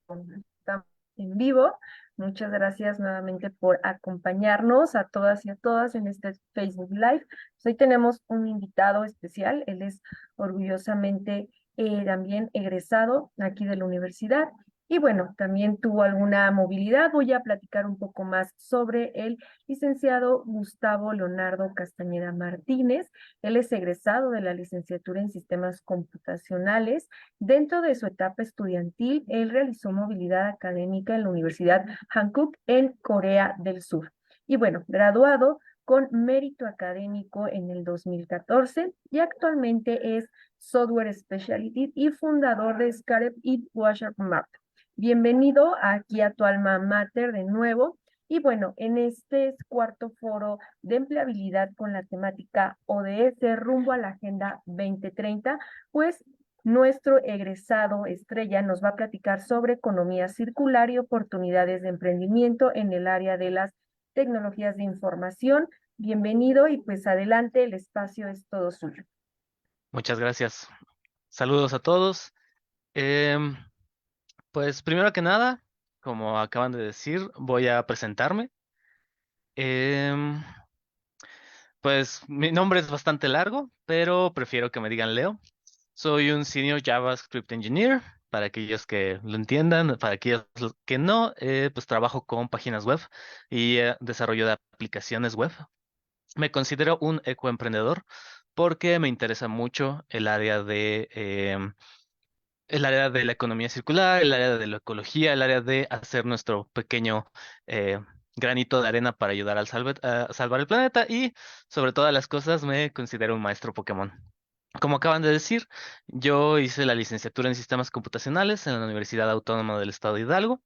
Estamos en vivo. Muchas gracias nuevamente por acompañarnos a todas y a todas en este Facebook Live. Pues hoy tenemos un invitado especial. Él es orgullosamente también egresado aquí de la universidad. Y bueno, también tuvo alguna movilidad. Voy a platicar un poco más sobre el licenciado Gustavo Leonardo Castañeda Martínez. Él es egresado de la licenciatura en Sistemas Computacionales. Dentro de su etapa estudiantil, él realizó movilidad académica en la Universidad Hankook en Corea del Sur. Y bueno, graduado con mérito académico en el 2014 y actualmente es Software Specialty y fundador de Scarep y Washermart. Bienvenido aquí a tu alma mater de nuevo. Y bueno, en este cuarto foro de empleabilidad con la temática ODS rumbo a la Agenda 2030, pues nuestro egresado estrella nos va a platicar sobre economía circular y oportunidades de emprendimiento en el área de las tecnologías de información. Bienvenido y pues adelante, el espacio es todo suyo. Muchas gracias. Saludos a todos. Em, pues primero que nada, como acaban de decir, voy a presentarme. Em, pues mi nombre es bastante largo, pero prefiero que me digan Leo. Soy un Senior JavaScript Engineer. Para aquellos que lo entiendan, para aquellos que no, pues trabajo con páginas web y desarrollo de aplicaciones web. Me considero un ecoemprendedor porque me interesa mucho el área de la economía circular, el área de la ecología, el área de hacer nuestro pequeño eh, granito de arena para ayudar a salvar el planeta y sobre todas las cosas me considero un maestro Pokémon. Como acaban de decir, yo hice la licenciatura en sistemas computacionales en la Universidad Autónoma del Estado de Hidalgo.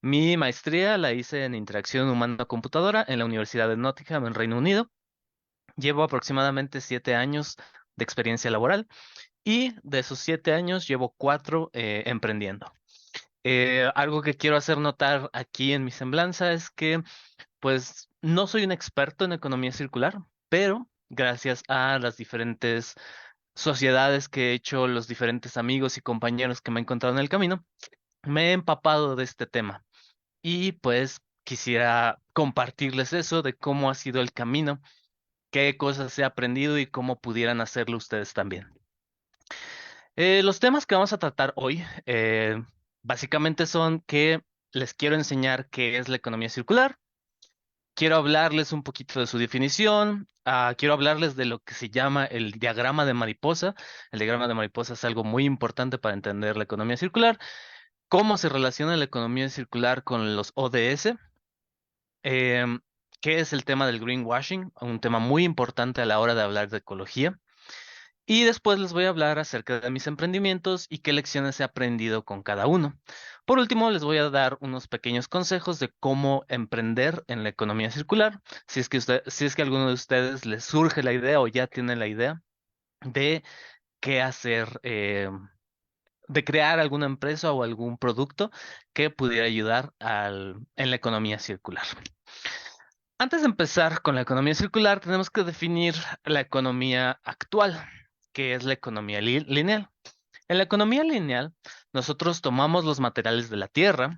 Mi maestría la hice en interacción humano-computadora en la Universidad de Nottingham en Reino Unido. Llevo aproximadamente 7 años de experiencia laboral y de esos 7 años llevo 4 emprendiendo. Algo que quiero hacer notar aquí en mi semblanza es que, pues, no soy un experto en economía circular, pero gracias a las diferentes sociedades que he hecho, los diferentes amigos y compañeros que me he encontrado en el camino, me he empapado de este tema. Y pues quisiera compartirles eso de cómo ha sido el camino, qué cosas he aprendido y cómo pudieran hacerlo ustedes también. Los temas que vamos a tratar hoy básicamente son que les quiero enseñar qué es la economía circular, quiero hablarles un poquito de su definición, quiero hablarles de lo que se llama el diagrama de mariposa. El diagrama de mariposa es algo muy importante para entender la economía circular, cómo se relaciona la economía circular con los ODS, em, qué es el tema del greenwashing, un tema muy importante a la hora de hablar de ecología. Y después les voy a hablar acerca de mis emprendimientos y qué lecciones he aprendido con cada uno. Por último, les voy a dar unos pequeños consejos de cómo emprender en la economía circular, si es que a alguno de ustedes les surge la idea o ya tienen la idea de qué hacer, de crear alguna empresa o algún producto que pudiera ayudar en la economía circular. Antes de empezar con la economía circular, tenemos que definir la economía actual, que es la economía lineal. En la economía lineal, nosotros tomamos los materiales de la tierra,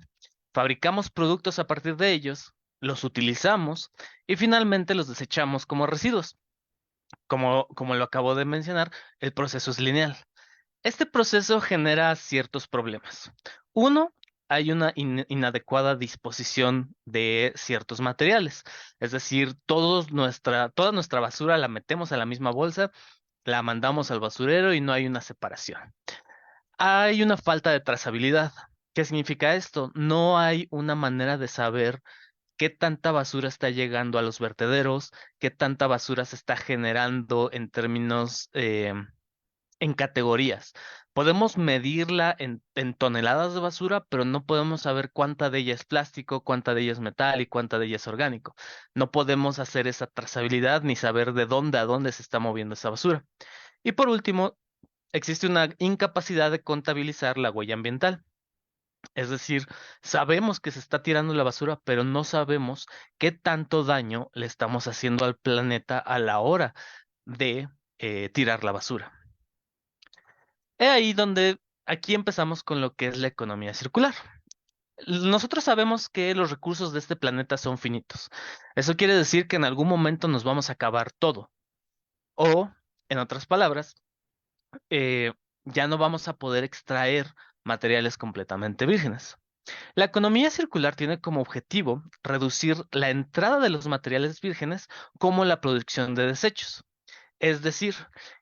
fabricamos productos a partir de ellos, los utilizamos y finalmente los desechamos como residuos. Como lo acabo de mencionar, el proceso es lineal. Este proceso genera ciertos problemas. Uno, hay una inadecuada disposición de ciertos materiales. Es decir, toda nuestra basura la metemos a la misma bolsa, la mandamos al basurero y no hay una separación. Hay una falta de trazabilidad. ¿Qué significa esto? No hay una manera de saber qué tanta basura está llegando a los vertederos, qué tanta basura se está generando en términos en categorías. Podemos medirla en toneladas de basura, pero no podemos saber cuánta de ella es plástico, cuánta de ella es metal y cuánta de ella es orgánico. No podemos hacer esa trazabilidad ni saber de dónde a dónde se está moviendo esa basura. Y por último, existe una incapacidad de contabilizar la huella ambiental. Es decir, sabemos que se está tirando la basura, pero no sabemos qué tanto daño le estamos haciendo al planeta a la hora de tirar la basura. He ahí donde aquí empezamos con lo que es la economía circular. nosotros sabemos que los recursos de este planeta son finitos. Eso quiere decir que en algún momento nos vamos a acabar todo. O, en otras palabras, eh, ya no vamos a poder extraer materiales completamente vírgenes. La economía circular tiene como objetivo reducir la entrada de los materiales vírgenes como la producción de desechos. Es decir,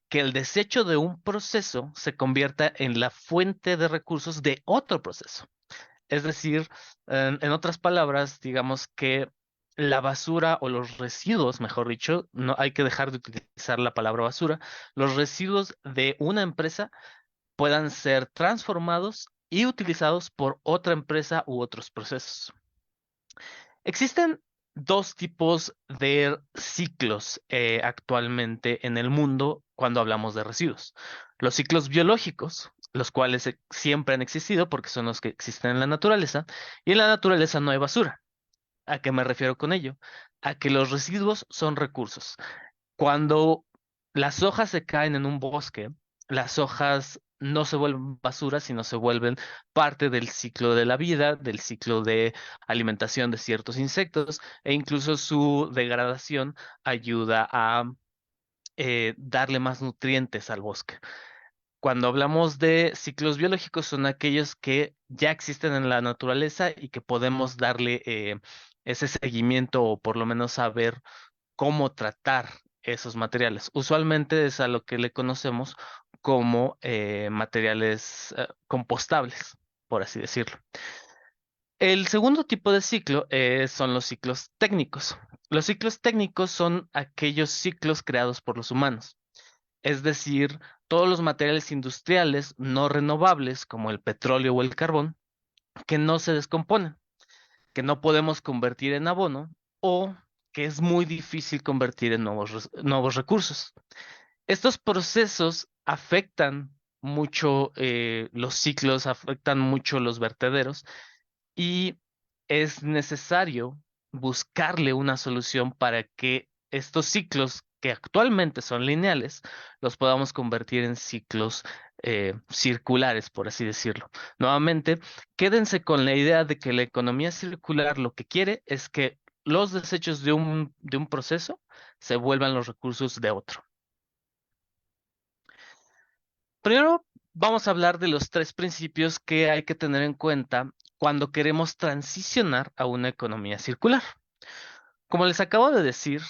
que el desecho de un proceso se convierta en la fuente de recursos de otro proceso. Es decir, en otras palabras, digamos que la basura o los residuos, mejor dicho, no hay que dejar de utilizar la palabra basura, los residuos de una empresa puedan ser transformados y utilizados por otra empresa u otros procesos. Existen dos tipos de ciclos actualmente en el mundo cuando hablamos de residuos. Los ciclos biológicos, los cuales siempre han existido porque son los que existen en la naturaleza, y en la naturaleza no hay basura. ¿A qué me refiero con ello? A que los residuos son recursos. Cuando las hojas se caen en un bosque, las hojas no se vuelven basura, sino se vuelven parte del ciclo de la vida, del ciclo de alimentación de ciertos insectos, e incluso su degradación ayuda a darle más nutrientes al bosque. Cuando hablamos de ciclos biológicos, son aquellos que ya existen en la naturaleza y que podemos darle ese seguimiento o por lo menos saber cómo tratar esos materiales. Usualmente es a lo que le conocemos como materiales compostables, por así decirlo. El segundo tipo de ciclo son los ciclos técnicos. Los ciclos técnicos son aquellos ciclos creados por los humanos, es decir, todos los materiales industriales no renovables como el petróleo o el carbón que no se descomponen, que no podemos convertir en abono o que es muy difícil convertir en nuevos recursos. Estos procesos afectan mucho los ciclos, afectan mucho los vertederos y es necesario buscarle una solución para que estos ciclos que actualmente son lineales los podamos convertir en ciclos circulares, por así decirlo. Nuevamente, quédense con la idea de que la economía circular lo que quiere es que los desechos de un proceso se vuelvan los recursos de otro. Primero, vamos a hablar de los tres principios que hay que tener en cuenta cuando queremos transicionar a una economía circular. Como les acabo de decir,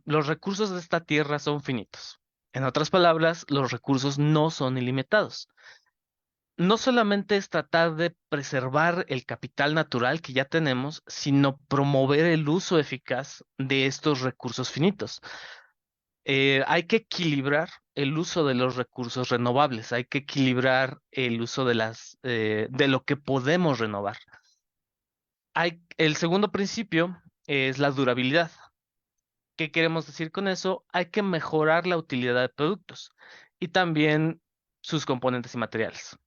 los recursos de esta tierra son finitos. En otras palabras, los recursos no son ilimitados. No solamente es tratar de preservar el capital natural que ya tenemos, sino promover el uso eficaz de estos recursos finitos. Hay que equilibrar el uso de los recursos renovables, hay que equilibrar el uso de lo que podemos renovar. El segundo principio es la durabilidad. ¿Qué queremos decir con eso? Hay que mejorar la utilidad de productos y también sus componentes y materiales.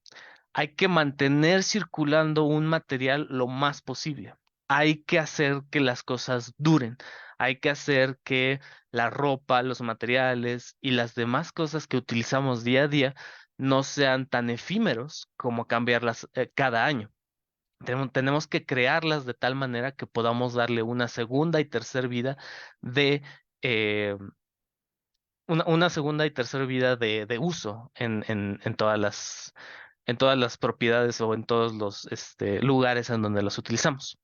Hay que mantener circulando un material lo más posible. Hay que hacer que las cosas duren. Hay que hacer que la ropa, los materiales y las demás cosas que utilizamos día a día no sean tan efímeros como cambiarlas cada año. Tenemos que crearlas de tal manera que podamos darle una segunda y tercera vida de eh, una segunda y tercera vida de uso en todas las propiedades o en todos los lugares en donde las utilizamos.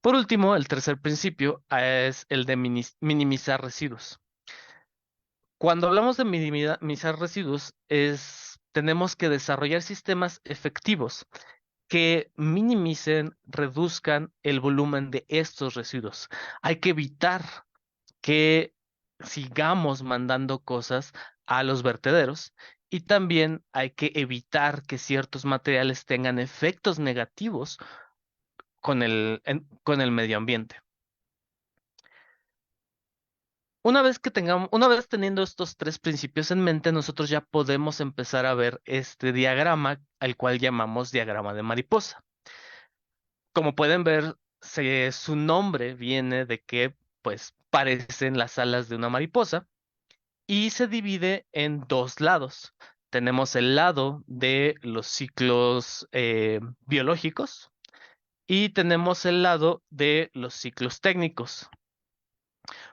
Por último, el tercer principio es el de minimizar residuos. Cuando hablamos de minimizar residuos, tenemos que desarrollar sistemas efectivos que minimicen, reduzcan el volumen de estos residuos. Hay que evitar que sigamos mandando cosas a los vertederos y también hay que evitar que ciertos materiales tengan efectos negativos con el medio ambiente. Una vez teniendo estos tres principios en mente, nosotros ya podemos empezar a ver este diagrama al cual llamamos diagrama de mariposa. Como pueden ver, su nombre viene de que, pues, parecen las alas de una mariposa y se divide en dos lados. Tenemos el lado de los ciclos biológicos y tenemos el lado de los ciclos técnicos.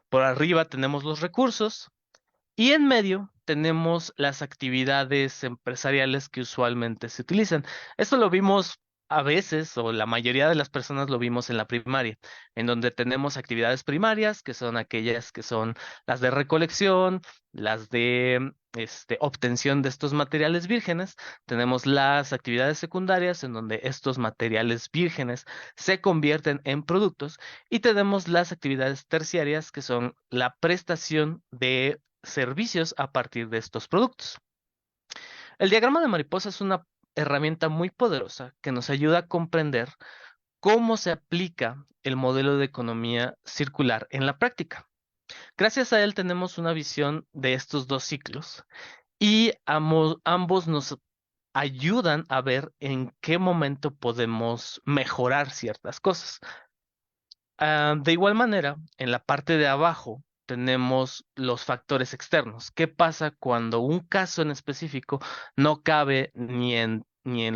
Por arriba tenemos los recursos y en medio tenemos las actividades empresariales que usualmente se utilizan. Esto lo vimos a veces, o la mayoría de las personas lo vimos en la primaria, en donde tenemos actividades primarias, que son aquellas que son las de recolección, las de obtención de estos materiales vírgenes. Tenemos las actividades secundarias, en donde estos materiales vírgenes se convierten en productos. Y tenemos las actividades terciarias, que son la prestación de servicios a partir de estos productos. El diagrama de mariposa es una herramienta muy poderosa que nos ayuda a comprender cómo se aplica el modelo de economía circular en la práctica. Gracias a él tenemos una visión de estos dos ciclos y ambos nos ayudan a ver en qué momento podemos mejorar ciertas cosas. De igual manera, en la parte de abajo tenemos los factores externos. ¿Qué pasa cuando un caso en específico no cabe ni en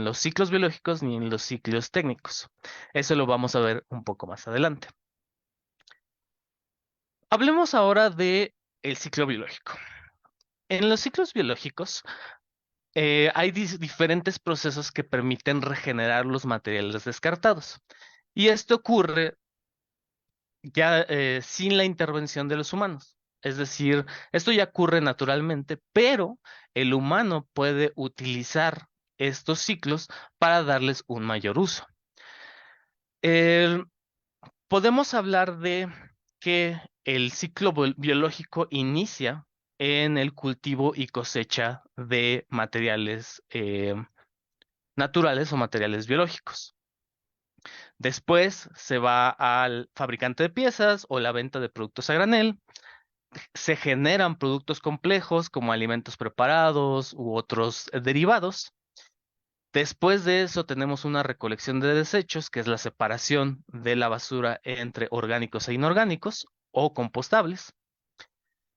los ciclos biológicos ni en los ciclos técnicos? Eso lo vamos a ver un poco más adelante. Hablemos ahora de el ciclo biológico. En los ciclos biológicos hay diferentes procesos que permiten regenerar los materiales descartados. Y esto ocurre ya sin la intervención de los humanos. Es decir, esto ya ocurre naturalmente, pero el humano puede utilizar estos ciclos para darles un mayor uso. El- Podemos hablar de que el ciclo biológico inicia en el cultivo y cosecha de materiales naturales o materiales biológicos. Después se va al fabricante de piezas o la venta de productos a granel. Se generan productos complejos como alimentos preparados u otros derivados. Después de eso tenemos una recolección de desechos, que es la separación de la basura entre orgánicos e inorgánicos o compostables.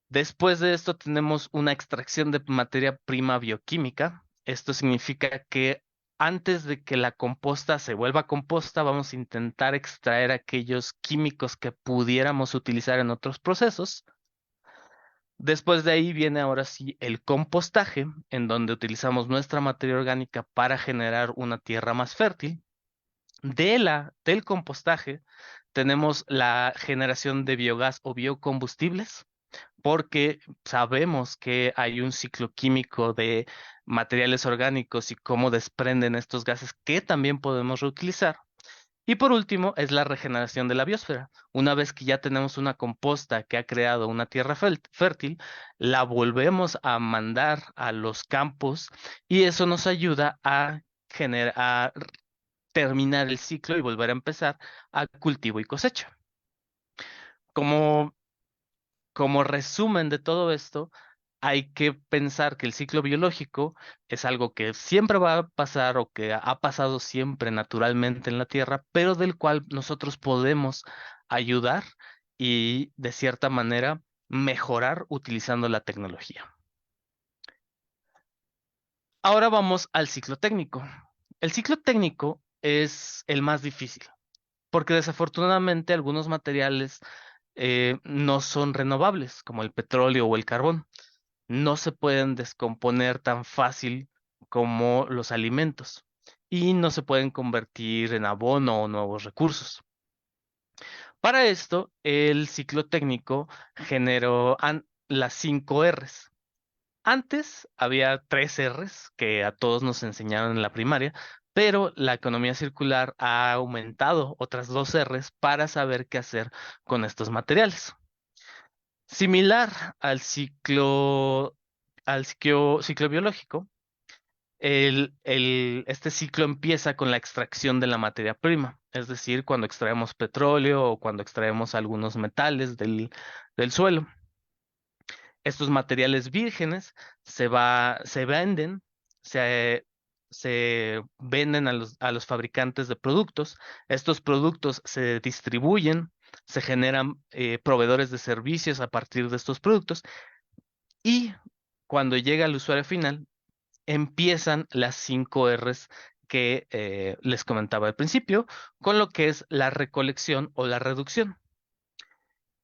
Después de esto tenemos una extracción de materia prima bioquímica. Esto significa que antes de que la composta se vuelva composta, vamos a intentar extraer aquellos químicos que pudiéramos utilizar en otros procesos. Después de ahí viene ahora sí el compostaje, en donde utilizamos nuestra materia orgánica para generar una tierra más fértil. Del compostaje tenemos la generación de biogás o biocombustibles, porque sabemos que hay un ciclo químico de materiales orgánicos y cómo desprenden estos gases que también podemos reutilizar. Y por último, es la regeneración de la biosfera. Una vez que ya tenemos una composta que ha creado una tierra fértil, la volvemos a mandar a los campos y eso nos ayuda a terminar el ciclo y volver a empezar a cultivo y cosecha. Como, como resumen de todo esto, hay que pensar que el ciclo biológico es algo que siempre va a pasar o que ha pasado siempre naturalmente en la Tierra, pero del cual nosotros podemos ayudar y de cierta manera mejorar utilizando la tecnología. Ahora vamos al ciclo técnico. El ciclo técnico es el más difícil, porque desafortunadamente algunos materiales no son renovables, como el petróleo o el carbón. No se pueden descomponer tan fácil como los alimentos y no se pueden convertir en abono o nuevos recursos. Para esto, el ciclo técnico generó las 5 Rs. Antes había 3 Rs que a todos nos enseñaron en la primaria, pero la economía circular ha aumentado otras 2 Rs para saber qué hacer con estos materiales. Similar al ciclo biológico, este ciclo empieza con la extracción de la materia prima, es decir, cuando extraemos petróleo o cuando extraemos algunos metales del suelo. Estos materiales vírgenes se venden, se, se venden a los fabricantes de productos. Estos productos se distribuyen, se generan proveedores de servicios a partir de estos productos y cuando llega al usuario final, empiezan las 5 Rs que les comentaba al principio, con lo que es la recolección o la reducción.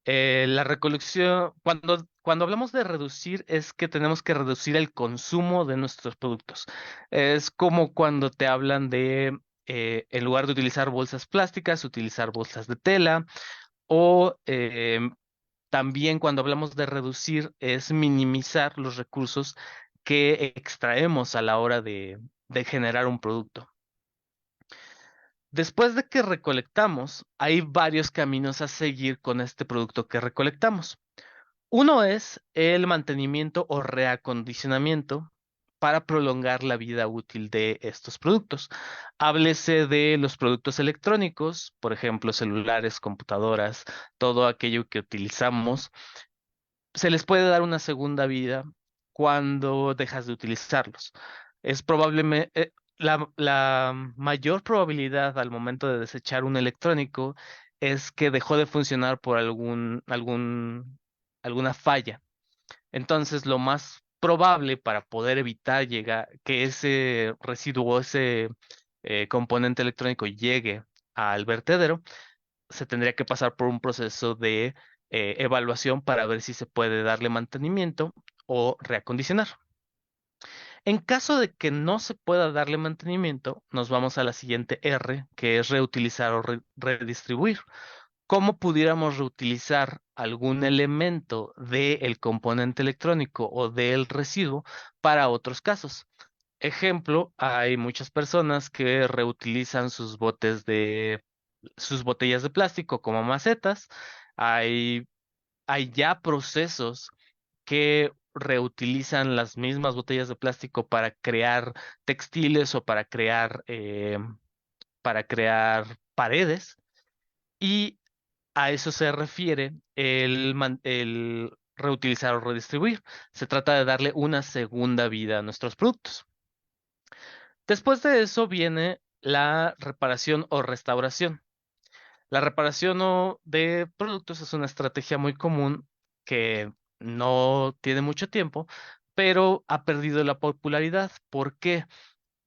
La recolección, cuando hablamos de reducir, es que tenemos que reducir el consumo de nuestros productos. Es como cuando te hablan de, en lugar de utilizar bolsas plásticas, utilizar bolsas de tela, o también cuando hablamos de reducir, es minimizar los recursos que extraemos a la hora de generar un producto. Después de que recolectamos, hay varios caminos a seguir con este producto que recolectamos. Uno es el mantenimiento o reacondicionamiento para prolongar la vida útil de estos productos. Háblese de los productos electrónicos, por ejemplo, celulares, computadoras, todo aquello que utilizamos. Se les puede dar una segunda vida cuando dejas de utilizarlos. Es probablemente la mayor probabilidad al momento de desechar un electrónico es que dejó de funcionar por alguna falla. Entonces, lo más probable para poder evitar llegar que ese residuo, ese componente electrónico llegue al vertedero, se tendría que pasar por un proceso de evaluación para ver si se puede darle mantenimiento o reacondicionar. En caso de que no se pueda darle mantenimiento, nos vamos a la siguiente R, que es reutilizar o redistribuir. ¿Cómo pudiéramos reutilizar algún elemento del componente electrónico o del residuo para otros casos? Ejemplo, hay muchas personas que reutilizan sus botellas de plástico como macetas. Hay, hay ya procesos que reutilizan las mismas botellas de plástico para crear textiles o para crear paredes. Y a eso se refiere el reutilizar o redistribuir. Se trata de darle una segunda vida a nuestros productos. Después de eso viene la reparación o restauración. La reparación de productos es una estrategia muy común que no tiene mucho tiempo, pero ha perdido la popularidad. ¿Por qué?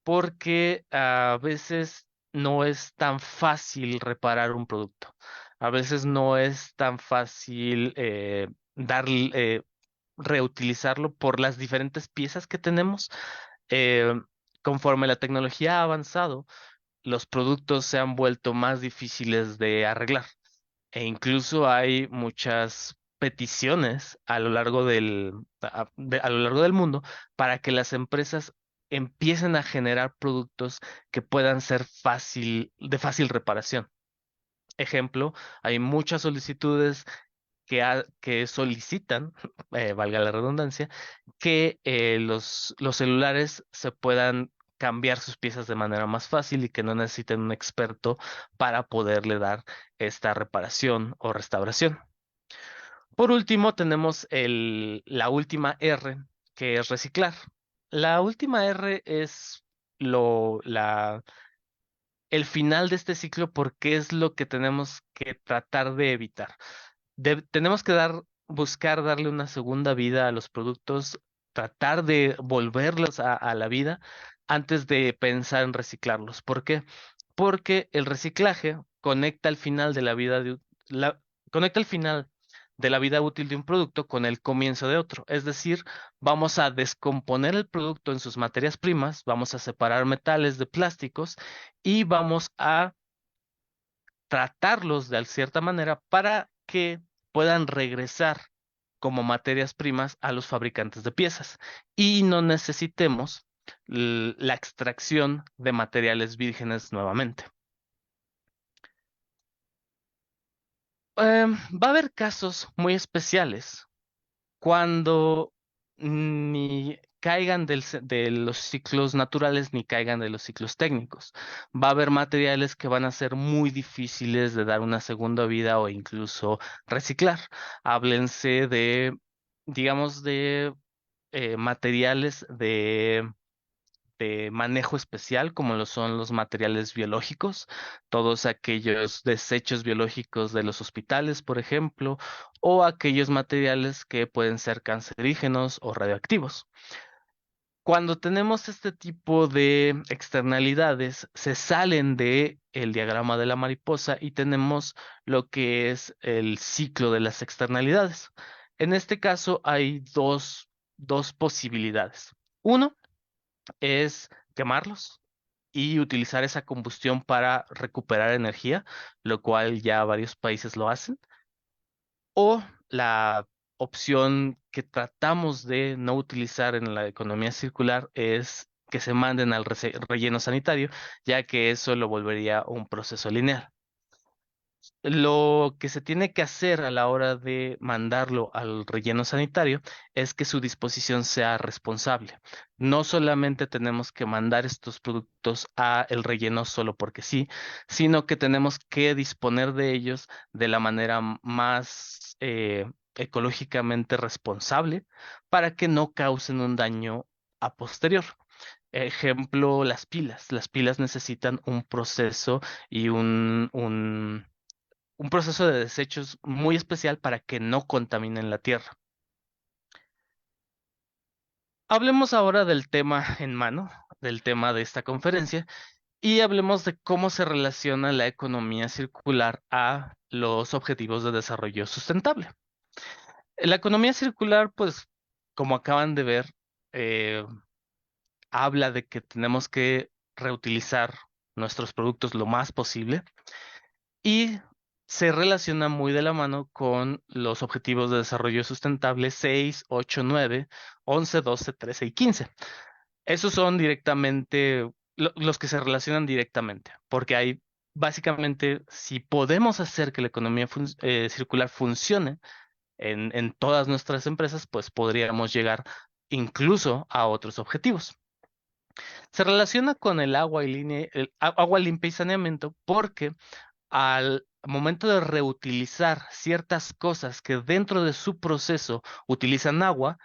Porque a veces no es tan fácil reparar un producto. A veces no es tan fácil reutilizarlo por las diferentes piezas que tenemos. Eh, Conforme la tecnología ha avanzado, los productos se han vuelto más difíciles de arreglar. E incluso hay muchas peticiones a lo largo del mundo para que las empresas empiecen a generar productos que puedan ser de fácil reparación. Ejemplo, hay muchas solicitudes que solicitan, valga la redundancia, que los celulares se puedan cambiar sus piezas de manera más fácil y que no necesiten un experto para poderle dar esta reparación o restauración. Por último, tenemos la última R, que es reciclar. La última R es el final de este ciclo porque es lo que tenemos que tratar de evitar. Tenemos que buscar darle una segunda vida a los productos, tratar de volverlos a la vida antes de pensar en reciclarlos. ¿Por qué? Porque el reciclaje conecta al final de la vida conecta el final de la vida útil de un producto con el comienzo de otro. Es decir, vamos a descomponer el producto en sus materias primas, vamos a separar metales de plásticos y vamos a tratarlos de cierta manera para que puedan regresar como materias primas a los fabricantes de piezas y no necesitemos la extracción de materiales vírgenes nuevamente. Va a haber casos muy especiales cuando ni caigan de los ciclos naturales ni caigan de los ciclos técnicos. Va a haber materiales que van a ser muy difíciles de dar una segunda vida o incluso reciclar. Háblense digamos, de materiales de manejo especial, como lo son los materiales biológicos, todos aquellos desechos biológicos de los hospitales, por ejemplo, o aquellos materiales que pueden ser cancerígenos o radioactivos. Cuando tenemos este tipo de externalidades, se salen de el diagrama de la mariposa y tenemos lo que es el ciclo de las externalidades. En este caso hay dos posibilidades. Uno es quemarlos y utilizar esa combustión para recuperar energía, lo cual ya varios países lo hacen. O la opción que tratamos de no utilizar en la economía circular es que se manden al relleno sanitario, ya que eso lo volvería un proceso lineal. Lo que se tiene que hacer a la hora de mandarlo al relleno sanitario es que su disposición sea responsable. No solamente tenemos que mandar estos productos a el relleno solo porque sí, sino que tenemos que disponer de ellos de la manera más ecológicamente responsable para que no causen un daño a posterior. Ejemplo, las pilas. Las pilas necesitan un proceso y un proceso de desechos muy especial para que no contaminen la tierra. Hablemos ahora del tema en mano, del tema de esta conferencia, y hablemos de cómo se relaciona la economía circular a los objetivos de desarrollo sustentable. La economía circular, pues, como acaban de ver, eh, habla de que tenemos que reutilizar nuestros productos lo más posible y se relaciona muy de la mano con los Objetivos de Desarrollo Sustentable 6, 8, 9, 11, 12, 13 y 15. Esos son directamente los que se relacionan directamente, porque hay básicamente, si podemos hacer que la economía circular funcione en todas nuestras empresas, pues podríamos llegar incluso a otros objetivos. Se relaciona con el agua agua limpia y saneamiento porque al momento de reutilizar ciertas cosas que dentro de su proceso utilizan agua,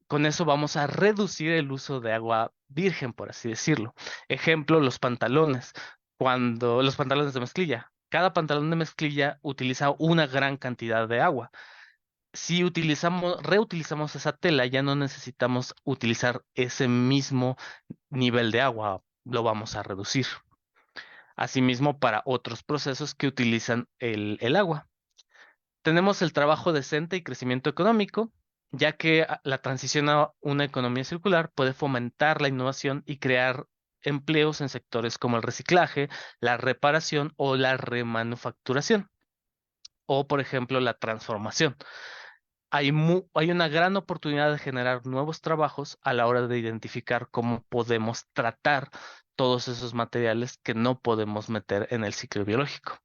con eso vamos a reducir el uso de agua virgen, por así decirlo. Ejemplo, los pantalones. Cuando los pantalones de mezclilla, cada pantalón de mezclilla utiliza una gran cantidad de agua. Si reutilizamos esa tela, ya no necesitamos utilizar ese mismo nivel de agua, lo vamos a reducir. Asimismo, para otros procesos que utilizan el agua. Tenemos el trabajo decente y crecimiento económico, ya que la transición a una economía circular puede fomentar la innovación y crear empleos en sectores como el reciclaje, la reparación o la remanufacturación, o por ejemplo la transformación. Hay una gran oportunidad de generar nuevos trabajos a la hora de identificar cómo podemos tratar todos esos materiales que no podemos meter en el ciclo biológico.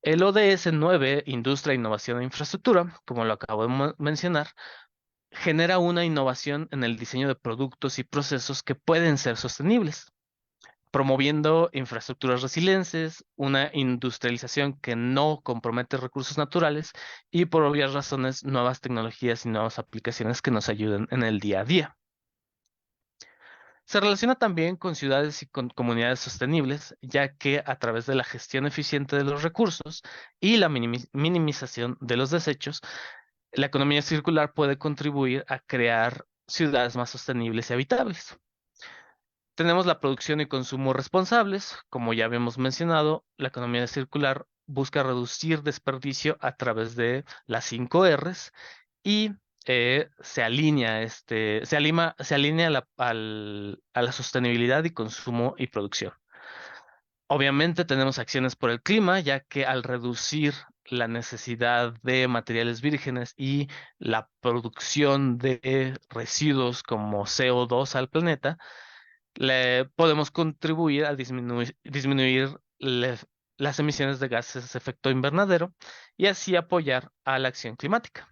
El ODS 9, Industria, Innovación e Infraestructura, como lo acabo de mencionar, genera una innovación en el diseño de productos y procesos que pueden ser sostenibles, promoviendo infraestructuras resilientes, una industrialización que no compromete recursos naturales y, por obvias razones, nuevas tecnologías y nuevas aplicaciones que nos ayuden en el día a día. Se relaciona también con ciudades y con comunidades sostenibles, ya que a través de la gestión eficiente de los recursos y la minimización de los desechos, la economía circular puede contribuir a crear ciudades más sostenibles y habitables. Tenemos la producción y consumo responsables. Como ya habíamos mencionado, la economía circular busca reducir desperdicio a través de las 5 Rs y se alinea a la sostenibilidad y consumo y producción. Obviamente tenemos acciones por el clima, ya que al reducir la necesidad de materiales vírgenes y la producción de residuos como CO2 al planeta, le podemos contribuir a disminuir las emisiones de gases de efecto invernadero y así apoyar a la acción climática.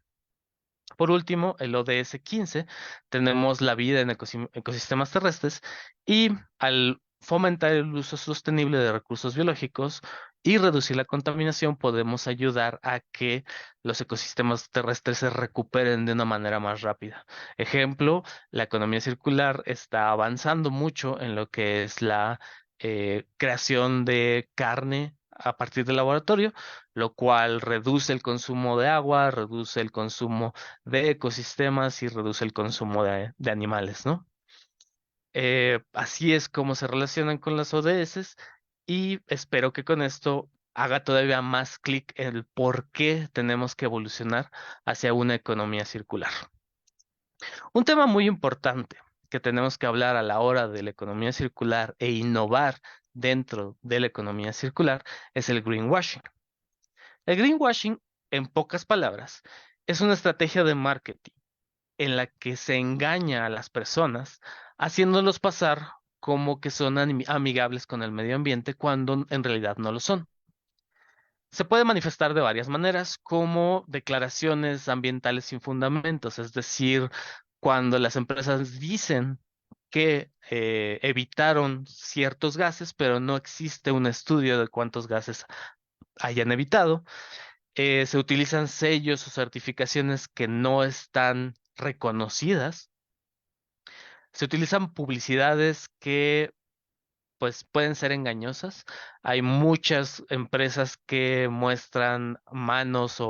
Por último, el ODS 15, tenemos la vida en ecosistemas terrestres y al fomentar el uso sostenible de recursos biológicos y reducir la contaminación, podemos ayudar a que los ecosistemas terrestres se recuperen de una manera más rápida. Ejemplo, la economía circular está avanzando mucho en lo que es la creación de carne a partir del laboratorio, lo cual reduce el consumo de agua, reduce el consumo de ecosistemas y reduce el consumo de animales, ¿no? Así es como se relacionan con las ODS y espero que con esto haga todavía más clic el por qué tenemos que evolucionar hacia una economía circular. Un tema muy importante que tenemos que hablar a la hora de la economía circular e innovar dentro de la economía circular es el greenwashing. El greenwashing, en pocas palabras, es una estrategia de marketing en la que se engaña a las personas haciéndolos pasar como que son amigables con el medio ambiente cuando en realidad no lo son. Se puede manifestar de varias maneras, como declaraciones ambientales sin fundamentos, es decir, cuando las empresas dicen que evitaron ciertos gases, pero no existe un estudio de cuántos gases hayan evitado. Se utilizan sellos o certificaciones que no están reconocidas. Se utilizan publicidades que pues pueden ser engañosas. Hay muchas empresas que muestran manos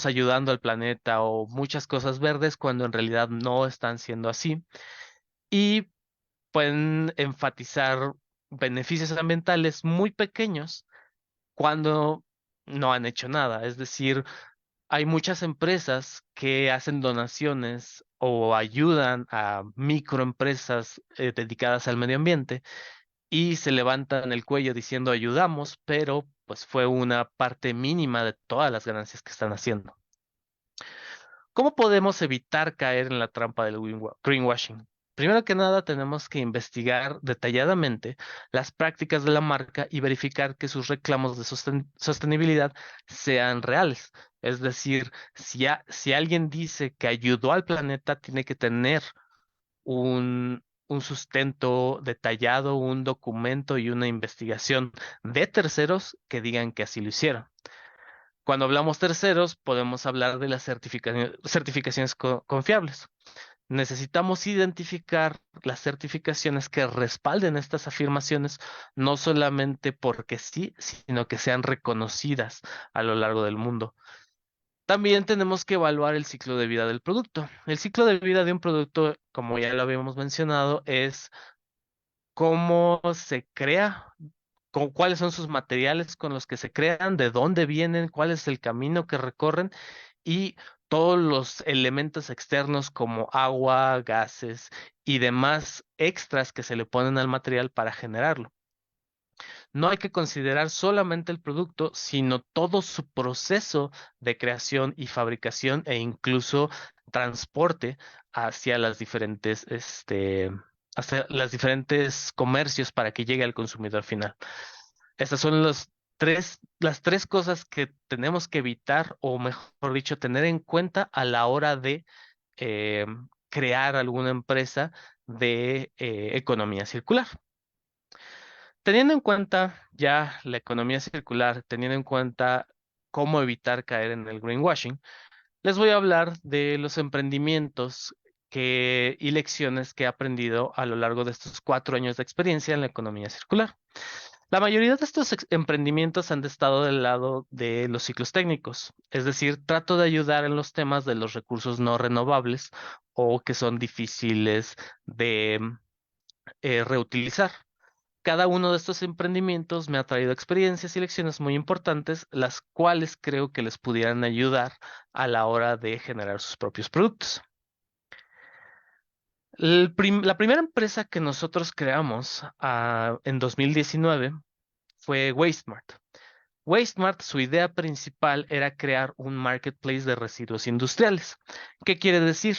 ayudando al planeta o muchas cosas verdes cuando en realidad no están siendo así. Y pueden enfatizar beneficios ambientales muy pequeños cuando no han hecho nada. Es decir, hay muchas empresas que hacen donaciones o ayudan a microempresas dedicadas al medio ambiente y se levantan el cuello diciendo ayudamos, pero pues fue una parte mínima de todas las ganancias que están haciendo. ¿Cómo podemos evitar caer en la trampa del greenwashing? Primero que nada, tenemos que investigar detalladamente las prácticas de la marca y verificar que sus reclamos de sostenibilidad sean reales. Es decir, si alguien dice que ayudó al planeta, tiene que tener un sustento detallado, un documento y una investigación de terceros que digan que así lo hicieron. Cuando hablamos terceros, podemos hablar de las certificaciones confiables. Necesitamos identificar las certificaciones que respalden estas afirmaciones, no solamente porque sí, sino que sean reconocidas a lo largo del mundo. También tenemos que evaluar el ciclo de vida del producto. El ciclo de vida de un producto, como ya lo habíamos mencionado, es cómo se crea, cuáles son sus materiales con los que se crean, de dónde vienen, cuál es el camino que recorren y todos los elementos externos como agua, gases y demás extras que se le ponen al material para generarlo. No hay que considerar solamente el producto, sino todo su proceso de creación y fabricación e incluso transporte hacia hacia las diferentes comercios para que llegue al consumidor final. Estas son las tres cosas que tenemos que evitar, o mejor dicho, tener en cuenta a la hora de eh, crear alguna empresa de economía circular. Teniendo en cuenta ya la economía circular, teniendo en cuenta cómo evitar caer en el greenwashing, les voy a hablar de los emprendimientos y lecciones que he aprendido a lo largo de estos 4 años de experiencia en la economía circular. La mayoría de estos emprendimientos han estado del lado de los ciclos técnicos, es decir, trato de ayudar en los temas de los recursos no renovables o que son difíciles de reutilizar. Cada uno de estos emprendimientos me ha traído experiencias y lecciones muy importantes, las cuales creo que les pudieran ayudar a la hora de generar sus propios productos. La primera empresa que nosotros creamos en 2019 fue WasteMart. WasteMart, su idea principal era crear un marketplace de residuos industriales. ¿Qué quiere decir?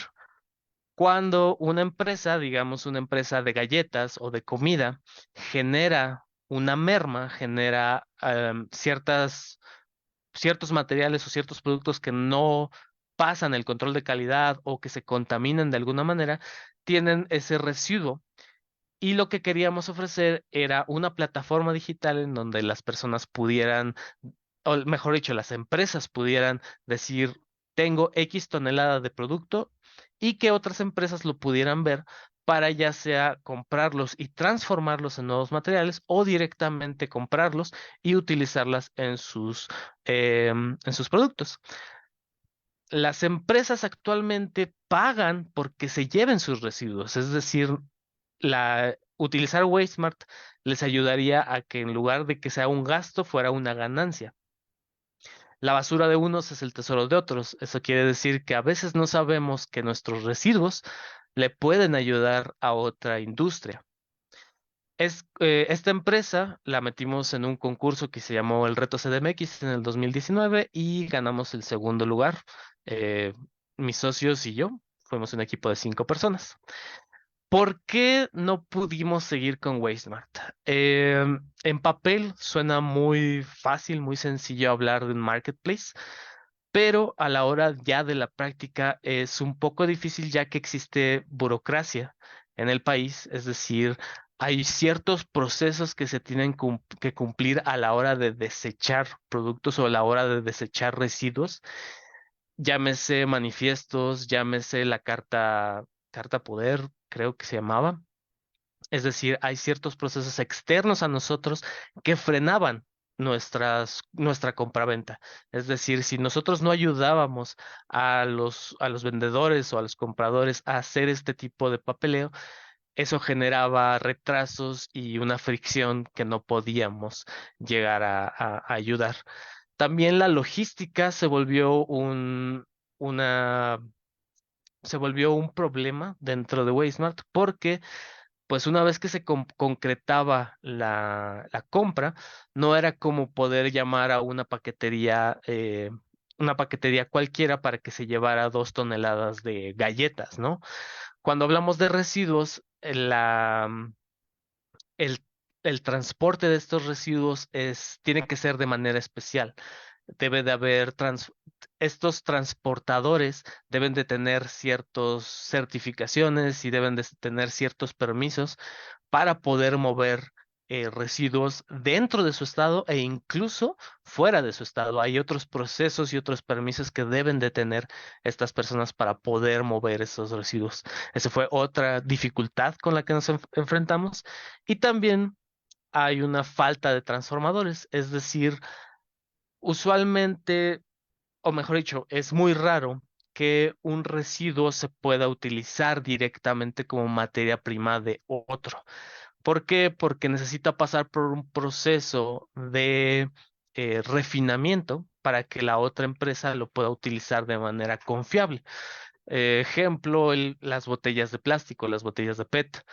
Cuando una empresa, digamos una empresa de galletas o de comida, genera una merma, genera ciertos materiales o ciertos productos que no pasan el control de calidad o que se contaminan de alguna manera, tienen ese residuo. Y lo que queríamos ofrecer era una plataforma digital en donde las personas pudieran, o mejor dicho, las empresas pudieran decir, tengo X tonelada de producto y que otras empresas lo pudieran ver para ya sea comprarlos y transformarlos en nuevos materiales o directamente comprarlos y utilizarlas en sus productos. Las empresas actualmente pagan porque se lleven sus residuos, es decir, utilizar WasteMart les ayudaría a que en lugar de que sea un gasto fuera una ganancia. La basura de unos es el tesoro de otros. Eso quiere decir que a veces no sabemos que nuestros residuos le pueden ayudar a otra industria. Esta empresa la metimos en un concurso que se llamó el Reto CDMX en el 2019 y ganamos el segundo lugar. Eh, Mis socios y yo fuimos un equipo de 5 personas. ¿Por qué no pudimos seguir con WasteMart? En papel suena muy fácil, muy sencillo hablar de un marketplace, pero a la hora ya de la práctica es un poco difícil ya que existe burocracia en el país, es decir, hay ciertos procesos que se tienen que cumplir a la hora de desechar productos o a la hora de desechar residuos, llámese manifiestos, llámese la carta poder, creo que se llamaba. Es decir, hay ciertos procesos externos a nosotros que frenaban nuestra compraventa. Es decir, si nosotros no ayudábamos a los vendedores o a los compradores a hacer este tipo de papeleo, eso generaba retrasos y una fricción que no podíamos llegar a ayudar. También la logística una, se volvió un problema dentro de Waysmart porque pues una vez que se concretaba la compra, no era como poder llamar a una paquetería cualquiera para que se llevara 2 toneladas de galletas, ¿no? Cuando hablamos de residuos, el, el transporte de estos residuos tiene que ser de manera especial. Debe de haber estos transportadores deben de tener ciertas certificaciones y deben de tener ciertos permisos para poder mover residuos dentro de su estado e incluso fuera de su estado. Hay otros procesos y otros permisos que deben de tener estas personas para poder mover esos residuos. Esa fue otra dificultad con la que nos enfrentamos. Y también hay una falta de transformadores, es decir, usualmente, o mejor dicho, es muy raro que un residuo se pueda utilizar directamente como materia prima de otro. ¿Por qué? Porque necesita pasar por un proceso de refinamiento para que la otra empresa lo pueda utilizar de manera confiable. Ejemplo, las botellas de plástico, las botellas de PET.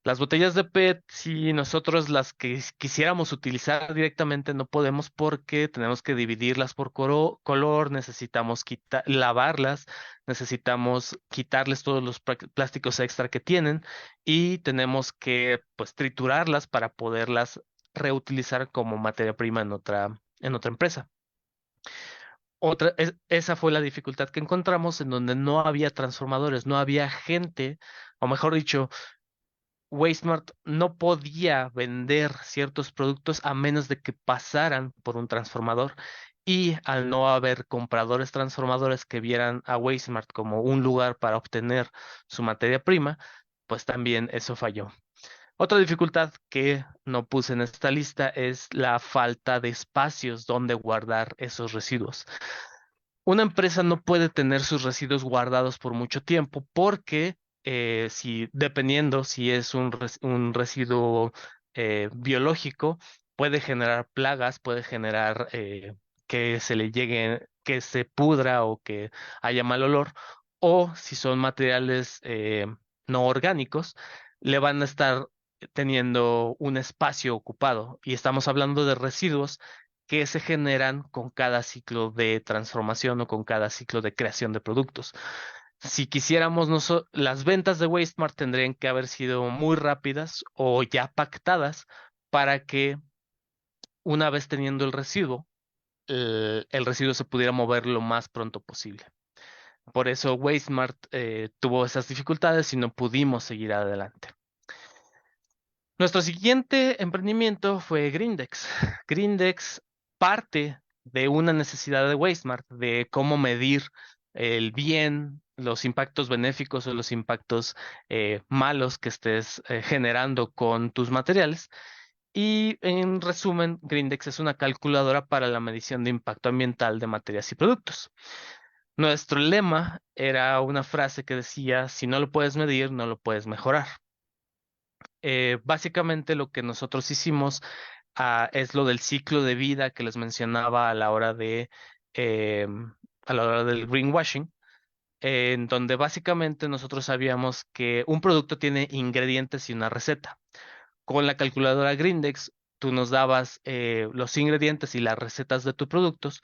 Las botellas de PET, si nosotros las que quisiéramos utilizar directamente no podemos porque tenemos que dividirlas por color, necesitamos lavarlas, necesitamos quitarles todos los plásticos extra que tienen y tenemos que pues triturarlas para poderlas reutilizar como materia prima en otra empresa. Esa fue la dificultad que encontramos en donde no había transformadores, no había gente, o mejor dicho, Wastemart no podía vender ciertos productos a menos de que pasaran por un transformador y al no haber compradores transformadores que vieran a Wastemart como un lugar para obtener su materia prima, pues también eso falló. Otra dificultad que no puse en esta lista es la falta de espacios donde guardar esos residuos. Una empresa no puede tener sus residuos guardados por mucho tiempo porque dependiendo si es un residuo biológico, puede generar plagas, puede generar que se le llegue, que se pudra o que haya mal olor, o si son materiales no orgánicos, le van a estar teniendo un espacio ocupado. Y estamos hablando de residuos que se generan con cada ciclo de transformación o con cada ciclo de creación de productos. Si quisiéramos, las ventas de Wastemart tendrían que haber sido muy rápidas o ya pactadas para que una vez teniendo el residuo, el residuo se pudiera mover lo más pronto posible. Por eso Wastemart tuvo esas dificultades y no pudimos seguir adelante. Nuestro siguiente emprendimiento fue Grindex. Grindex parte de una necesidad de Wastemart de cómo medir el bien los impactos benéficos o los impactos malos que estés generando con tus materiales. Y en resumen, Grindex es una calculadora para la medición de impacto ambiental de materias y productos. Nuestro lema era una frase que decía, si no lo puedes medir, no lo puedes mejorar. Básicamente lo que nosotros hicimos es lo del ciclo de vida que les mencionaba eh, a la hora del greenwashing, en donde básicamente nosotros sabíamos que un producto tiene ingredientes y una receta. Con la calculadora Grindex, tú nos dabas los ingredientes y las recetas de tus productos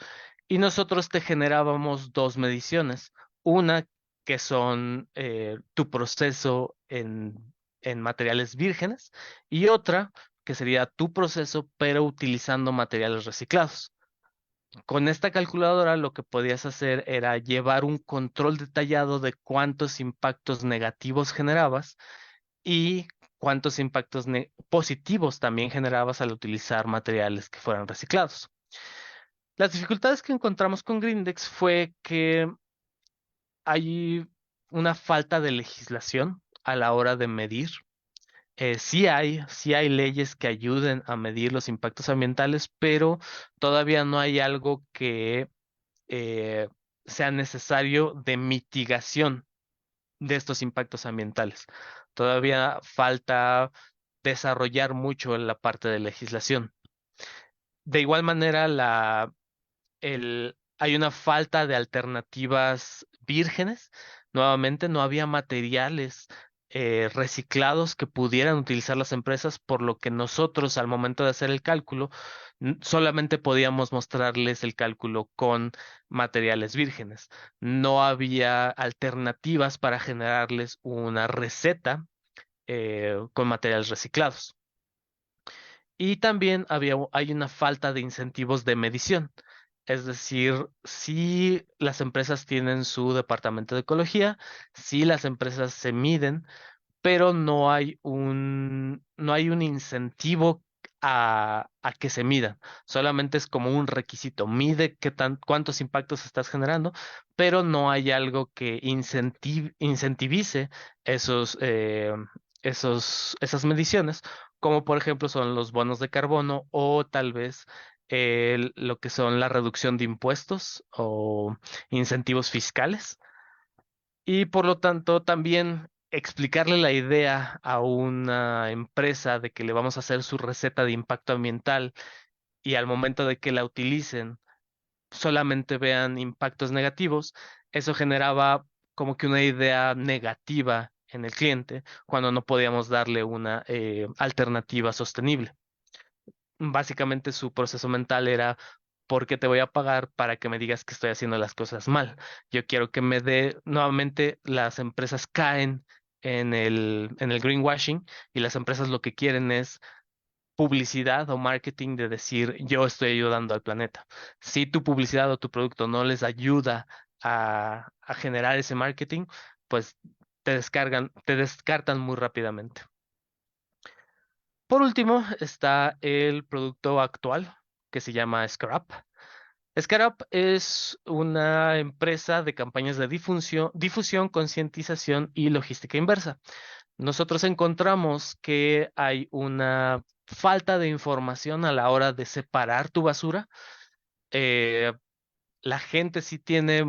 y nosotros te generábamos dos mediciones. Una que son tu proceso en materiales vírgenes y otra que sería tu proceso pero utilizando materiales reciclados. Con esta calculadora lo que podías hacer era llevar un control detallado de cuántos impactos negativos generabas y cuántos impactos positivos también generabas al utilizar materiales que fueran reciclados. Las dificultades que encontramos con Grindex fue que hay una falta de legislación a la hora de medir. Sí hay leyes que ayuden a medir los impactos ambientales, pero todavía no hay algo que eh, sea necesario de mitigación de estos impactos ambientales. Todavía falta desarrollar mucho en la parte de legislación. De igual manera, hay una falta de alternativas vírgenes. Nuevamente, no había materiales reciclados que pudieran utilizar las empresas, por lo que nosotros al momento de hacer el cálculo solamente podíamos mostrarles el cálculo con materiales vírgenes. No había alternativas para generarles una receta con materiales reciclados. Y también hay una falta de incentivos de medición. Es decir, si las empresas tienen su departamento de ecología, si las empresas se miden, pero no hay un incentivo a que se midan. Solamente es como un requisito. Mide cuántos impactos estás generando, pero no hay algo que incentivice esos, esas mediciones, como por ejemplo son los bonos de carbono o tal vez lo que son la reducción de impuestos o incentivos fiscales. Y por lo tanto, también explicarle la idea a una empresa de que le vamos a hacer su receta de impacto ambiental y al momento de que la utilicen solamente vean impactos negativos, eso generaba como que una idea negativa en el cliente cuando no podíamos darle una alternativa sostenible. Básicamente su proceso mental era, ¿por qué te voy a pagar para que me digas que estoy haciendo las cosas mal? Yo quiero que me dé, nuevamente las empresas caen en el greenwashing y las empresas lo que quieren es publicidad o marketing de decir yo estoy ayudando al planeta. Si tu publicidad o tu producto no les ayuda a generar ese marketing, pues te descartan muy rápidamente. Por último, está el producto actual que se llama Scrap. Scrap es una empresa de campañas de difusión, concientización y logística inversa. Nosotros encontramos que hay una falta de información a la hora de separar tu basura. Eh, la gente sí tiene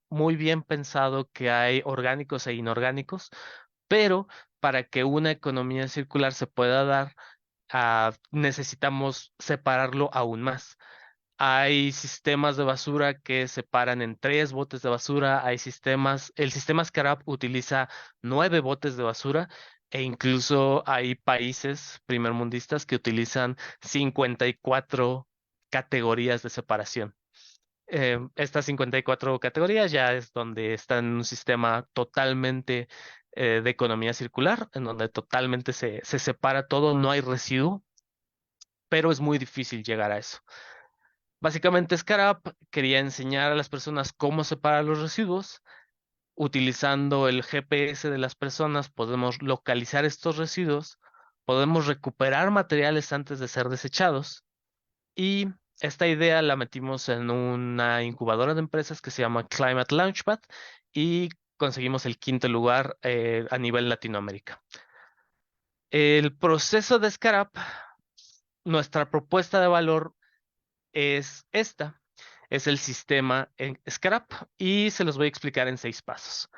muy bien pensado que hay orgánicos e inorgánicos, pero para que una economía circular se pueda dar, necesitamos separarlo aún más. Hay sistemas de basura que separan en tres botes de basura. El sistema Scarab utiliza 9 botes de basura e incluso hay países primermundistas que utilizan 54 categorías de separación. Estas 54 categorías ya es donde está en un sistema totalmente de economía circular, en donde totalmente se separa todo, no hay residuo, pero es muy difícil llegar a eso. Básicamente, Scarab quería enseñar a las personas cómo separar los residuos. Utilizando el GPS de las personas, podemos localizar estos residuos, podemos recuperar materiales antes de ser desechados. Y esta idea la metimos en una incubadora de empresas que se llama Climate Launchpad y conseguimos el quinto lugar a nivel Latinoamérica. El proceso de Scarab, nuestra propuesta de valor es esta. Es el sistema en Scarab y se los voy a explicar en 6 pasos.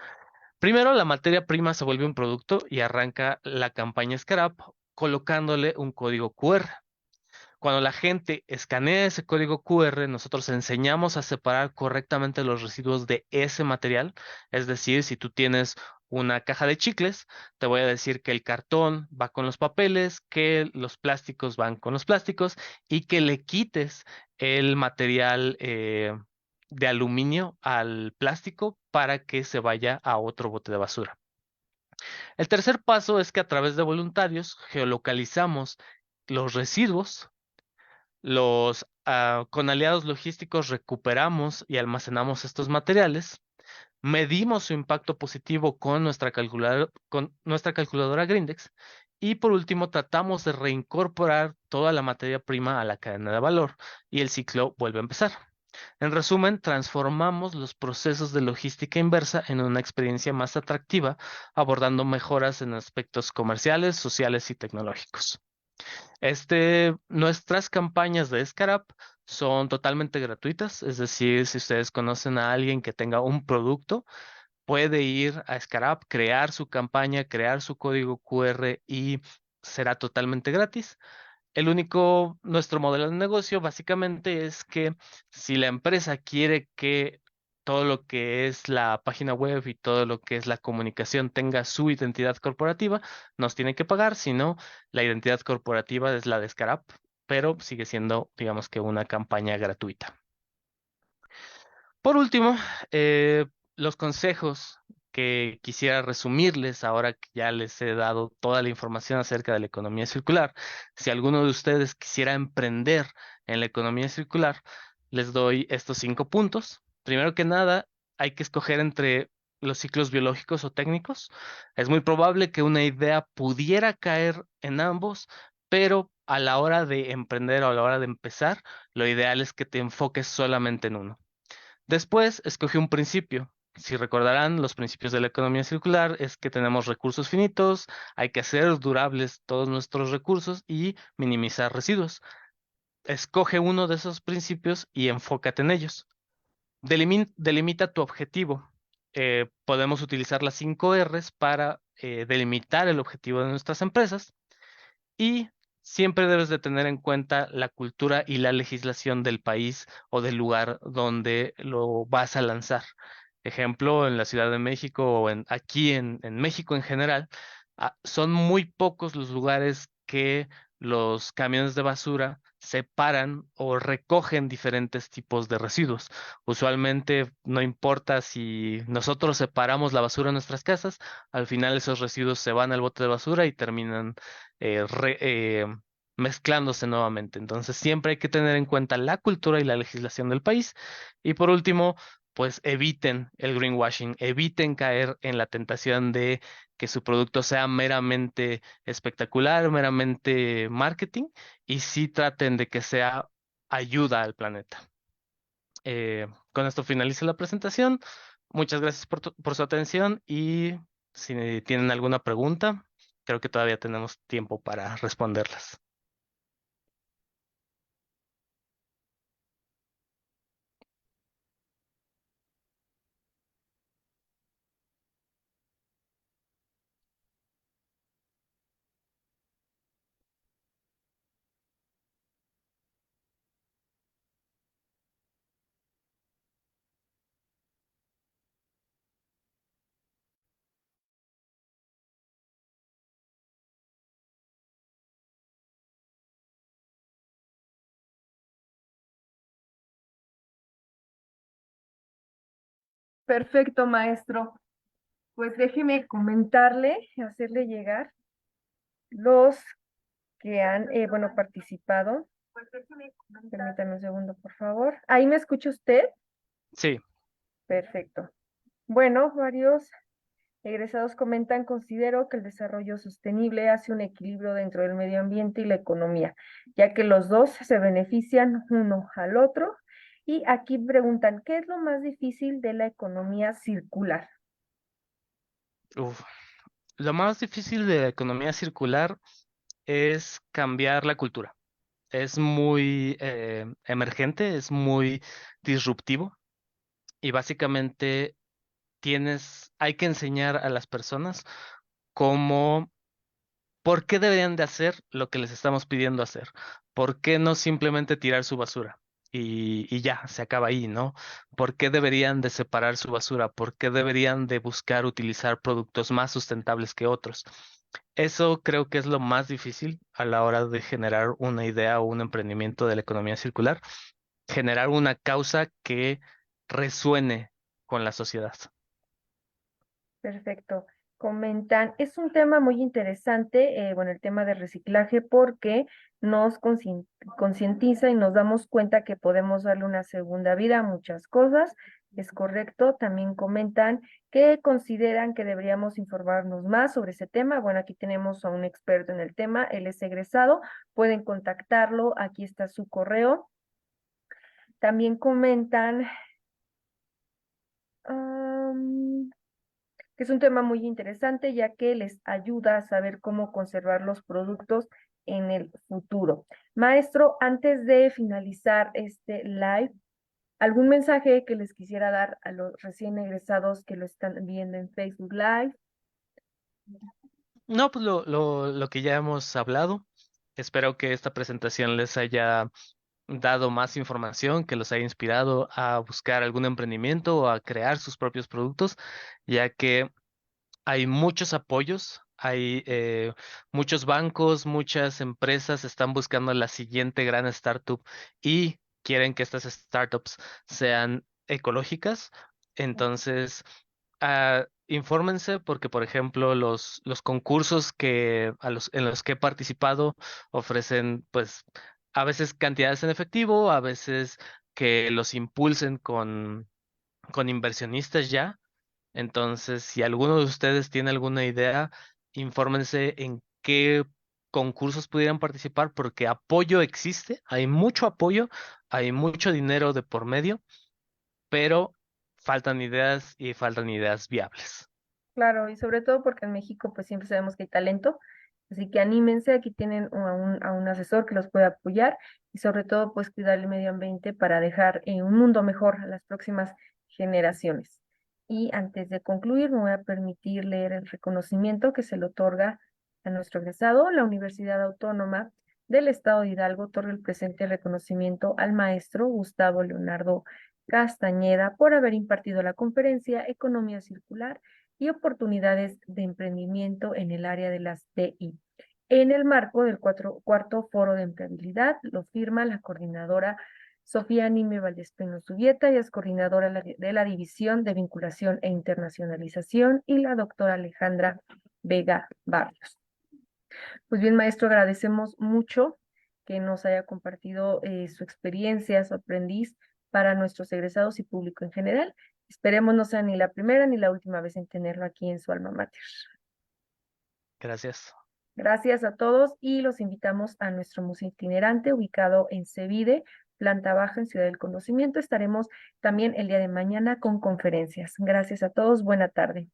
Primero, la materia prima se vuelve un producto y arranca la campaña Scarab colocándole un código QR. Cuando la gente escanea ese código QR, nosotros enseñamos a separar correctamente los residuos de ese material. Es decir, si tú tienes una caja de chicles, te voy a decir que el cartón va con los papeles, que los plásticos van con los plásticos y que le quites el material de aluminio al plástico para que se vaya a otro bote de basura. El tercer paso es que a través de voluntarios geolocalizamos los residuos con aliados logísticos recuperamos y almacenamos estos materiales, medimos su impacto positivo con nuestra calculadora Grindex y por último tratamos de reincorporar toda la materia prima a la cadena de valor y el ciclo vuelve a empezar. En resumen, transformamos los procesos de logística inversa en una experiencia más atractiva, abordando mejoras en aspectos comerciales, sociales y tecnológicos. Nuestras campañas de Scarab son totalmente gratuitas, es decir, si ustedes conocen a alguien que tenga un producto, puede ir a Scarab, crear su campaña, crear su código QR y será totalmente gratis. Nuestro modelo de negocio básicamente es que si la empresa quiere que todo lo que es la página web y todo lo que es la comunicación tenga su identidad corporativa, nos tiene que pagar, si no, la identidad corporativa es la de Scarab, pero sigue siendo, digamos que una campaña gratuita. Por último, los consejos que quisiera resumirles ahora que ya les he dado toda la información acerca de la economía circular. Si alguno de ustedes quisiera emprender en la economía circular, les doy estos 5 puntos. Primero que nada, hay que escoger entre los ciclos biológicos o técnicos. Es muy probable que una idea pudiera caer en ambos, pero a la hora de emprender o a la hora de empezar, lo ideal es que te enfoques solamente en uno. Después, escogí un principio. Si recordarán, los principios de la economía circular es que tenemos recursos finitos, hay que hacer durables todos nuestros recursos y minimizar residuos. Escoge uno de esos principios y enfócate en ellos. Delimita tu objetivo. Podemos utilizar las 5 Rs para delimitar el objetivo de nuestras empresas. Y siempre debes de tener en cuenta la cultura y la legislación del país o del lugar donde lo vas a lanzar. Ejemplo, en la Ciudad de México o aquí en México en general, son muy pocos los lugares que los camiones de basura separan o recogen diferentes tipos de residuos. Usualmente no importa si nosotros separamos la basura en nuestras casas, al final esos residuos se van al bote de basura y terminan eh, re- eh, mezclándose nuevamente. Entonces siempre hay que tener en cuenta la cultura y la legislación del país. Y por último, pues eviten el greenwashing, eviten caer en la tentación de que su producto sea meramente espectacular, meramente marketing, y sí traten de que sea ayuda al planeta. Con esto finalizo la presentación. Muchas gracias por su atención y si tienen alguna pregunta, creo que todavía tenemos tiempo para responderlas. Perfecto, maestro. Pues déjeme comentarle, hacerle llegar los que han, bueno, participado. Permítame un segundo, por favor. ¿Ahí me escucha usted? Sí, Perfecto. Bueno, varios egresados comentan, considero que el desarrollo sostenible hace un equilibrio dentro del medio ambiente y la economía, ya que los dos se benefician uno al otro. Y aquí preguntan, ¿qué es lo más difícil de la economía circular? Uf, lo más difícil de la economía circular es cambiar la cultura. Es muy emergente, es muy disruptivo y básicamente hay que enseñar a las personas cómo, por qué deberían de hacer lo que les estamos pidiendo hacer. ¿Por qué no simplemente tirar su basura? Y ya, se acaba ahí, ¿no? ¿Por qué deberían de separar su basura? ¿Por qué deberían de buscar utilizar productos más sustentables que otros? Eso creo que es lo más difícil a la hora de generar una idea o un emprendimiento de la economía circular, generar una causa que resuene con la sociedad. Perfecto. Comentan, es un tema muy interesante, bueno, el tema de reciclaje, porque nos concientiza y nos damos cuenta que podemos darle una segunda vida a muchas cosas. Es correcto. También comentan que consideran que deberíamos informarnos más sobre ese tema. Bueno, aquí tenemos a un experto en el tema, él es egresado, pueden contactarlo, aquí está su correo. También comentan, que es un tema muy interesante ya que les ayuda a saber cómo conservar los productos en el futuro. Maestro, antes de finalizar este live, ¿algún mensaje que les quisiera dar a los recién egresados que lo están viendo en Facebook Live? No, pues lo que ya hemos hablado. Espero que esta presentación les haya dado más información, que los haya inspirado a buscar algún emprendimiento o a crear sus propios productos, ya que hay muchos apoyos, hay muchos bancos, muchas empresas están buscando la siguiente gran startup y quieren que estas startups sean ecológicas. Entonces, infórmense porque, por ejemplo, los concursos en los que he participado ofrecen, pues, a veces cantidades en efectivo, a veces que los impulsen con inversionistas ya. Entonces, si alguno de ustedes tiene alguna idea, infórmense en qué concursos pudieran participar, porque apoyo existe, hay mucho apoyo, hay mucho dinero de por medio, pero faltan ideas viables. Claro, y sobre todo porque en México pues siempre sabemos que hay talento, así que anímense, aquí tienen a un asesor que los puede apoyar y sobre todo pues cuidar el medio ambiente para dejar un mundo mejor a las próximas generaciones. Y antes de concluir, me voy a permitir leer el reconocimiento que se le otorga a nuestro egresado. La Universidad Autónoma del Estado de Hidalgo otorga el presente reconocimiento al maestro Gustavo Leonardo Castañeda por haber impartido la conferencia Economía Circular y oportunidades de emprendimiento en el área de las TI. En el marco del cuarto foro de empleabilidad, lo firma la coordinadora Sofía Nime Valdespeno Subieta y es coordinadora de la División de Vinculación e Internacionalización y la doctora Alejandra Vega Barrios. Pues bien, maestro, agradecemos mucho que nos haya compartido su experiencia, su aprendiz para nuestros egresados y público en general. Esperemos no sea ni la primera ni la última vez en tenerlo aquí en su alma mater. Gracias. Gracias a todos y los invitamos a nuestro museo itinerante ubicado en Cevide, planta baja en Ciudad del Conocimiento. Estaremos también el día de mañana con conferencias. Gracias a todos. Buena tarde.